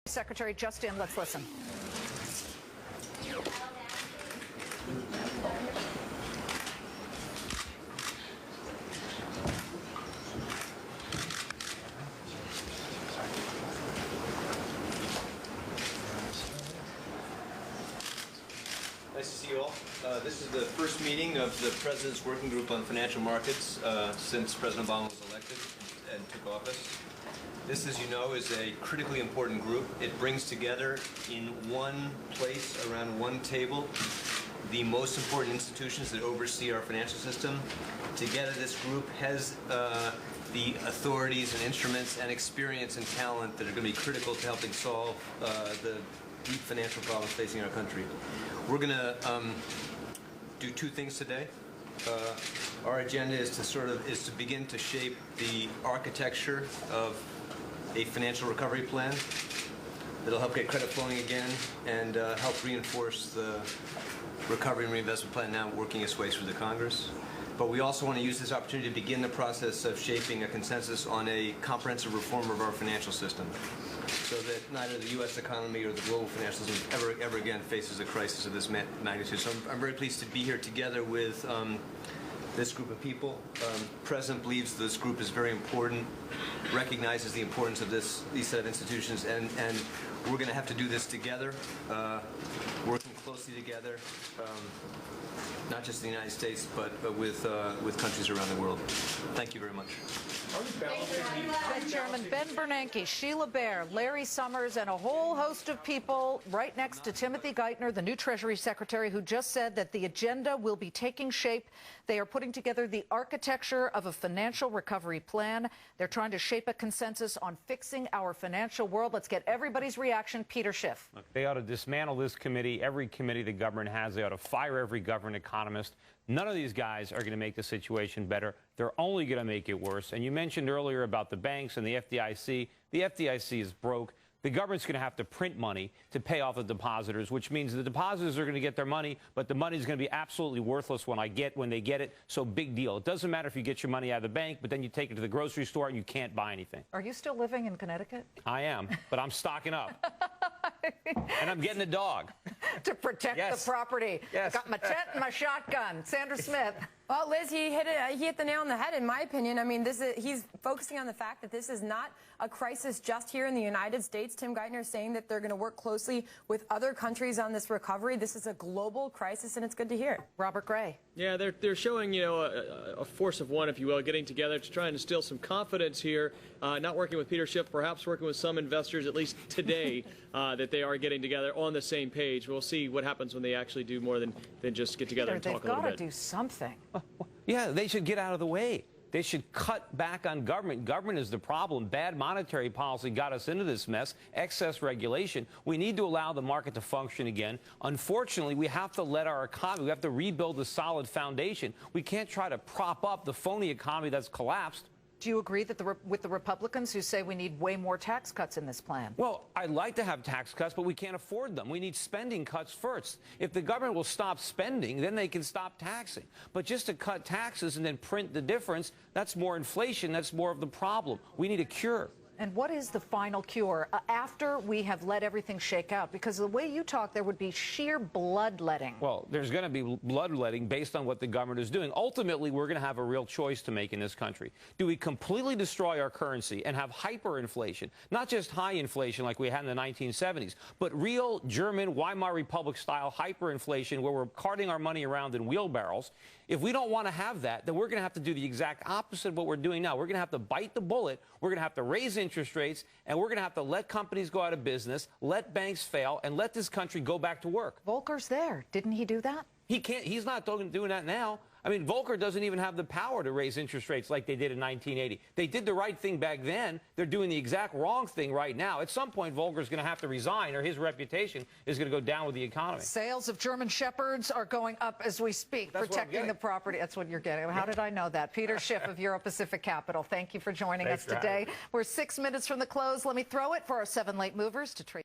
Secretary just in. Let's listen. Nice to see you all. This is the first meeting of the President's Working Group on Financial Markets since President Obama was elected and took office. This, as you know, is a critically important group. It brings together in one place, around one table, the most important institutions that oversee our financial system. Together, this group has the authorities and instruments and experience and talent that are going to be critical to helping solve the deep financial problems facing our country. We're going to do two things today. Our agenda is to begin to shape the architecture of a financial recovery plan that'll help get credit flowing again and help reinforce the recovery and reinvestment plan now working its way through the Congress. But we also want to use this opportunity to begin the process of shaping a consensus on a comprehensive reform of our financial system, so that neither the U.S. economy or the global financial system ever again faces a crisis of this magnitude. So I'm very pleased to be here together with this group of people. The President believes this group is very important, recognizes the importance of these set of institutions, and we're going to have to do this together, working closely together, not just in the United States, but with countries around the world. Thank you very much. Fed Chairman Ben Bernanke, Sheila Bair, Larry Summers, and a whole host of people right next to Timothy Geithner, the new Treasury Secretary, who just said that the agenda will be taking shape. They are putting together the architecture of a financial recovery plan. They're trying to shape a consensus on fixing our financial world. Let's get everybody's reaction. Peter Schiff. They ought to dismantle this committee, every committee the government has. They ought to fire every government economist. None of these guys are going to make the situation better. They're only going to make it worse. And you mentioned earlier about the banks and the FDIC. The FDIC is broke. The government's going to have to print money to pay off the depositors, which means the depositors are going to get their money, but the money is going to be absolutely worthless when they get it. So big deal. It doesn't matter if you get your money out of the bank, but then you take it to the grocery store and you can't buy anything. Are you still living in Connecticut? I am, but I'm stocking up. And I'm getting a dog. To protect the property. Yes. Got my tent and my shotgun. Sandra Smith. Well, Liz, he hit the nail on the head, in my opinion. I mean, he's focusing on the fact that this is not a crisis just here in the United States. Tim Geithner is saying that they're going to work closely with other countries on this recovery. This is a global crisis, and it's good to hear. Robert Gray. Yeah, they're showing, you know, a force of one, if you will, getting together to try and instill some confidence here, not working with Peter Schiff, perhaps working with some investors, at least today, that they are getting together on the same page. We'll see what happens when they actually do more than just get together and talk a little bit. They've got to do something. Yeah, they should get out of the way. They should cut back on government. Government is the problem. Bad monetary policy got us into this mess. Excess regulation. We need to allow the market to function again. Unfortunately, we have to let our economy, we have to rebuild a solid foundation. We can't try to prop up the phony economy that's collapsed. Do you agree that with the Republicans who say we need way more tax cuts in this plan? Well, I'd like to have tax cuts, but we can't afford them. We need spending cuts first. If the government will stop spending, then they can stop taxing. But just to cut taxes and then print the difference, that's more inflation. That's more of the problem. We need a cure. And what is the final cure after we have let everything shake out? Because the way you talk, there would be sheer bloodletting. Well, there's going to be bloodletting based on what the government is doing. Ultimately, we're going to have a real choice to make in this country. Do we completely destroy our currency and have hyperinflation, not just high inflation like we had in the 1970s, but real German Weimar Republic style hyperinflation where we're carting our money around in wheelbarrows? If we don't want to have that, then we're going to have to do the exact opposite of what we're doing now. We're going to have to bite the bullet. We're going to have to raise interest rates, and we're going to have to let companies go out of business, let banks fail, and let this country go back to work. Volcker's there. Didn't he do that? He can't. He's not doing that now. I mean, Volcker doesn't even have the power to raise interest rates like they did in 1980. They did the right thing back then. They're doing the exact wrong thing right now. At some point, Volcker's going to have to resign, or his reputation is going to go down with the economy. Sales of German Shepherds are going up as we speak, protecting the property. That's what you're getting. How did I know that? Peter Schiff of Euro Pacific Capital. Thank you for joining us today. We're 6 minutes from the close. Let me throw it for our 7 late movers to trade.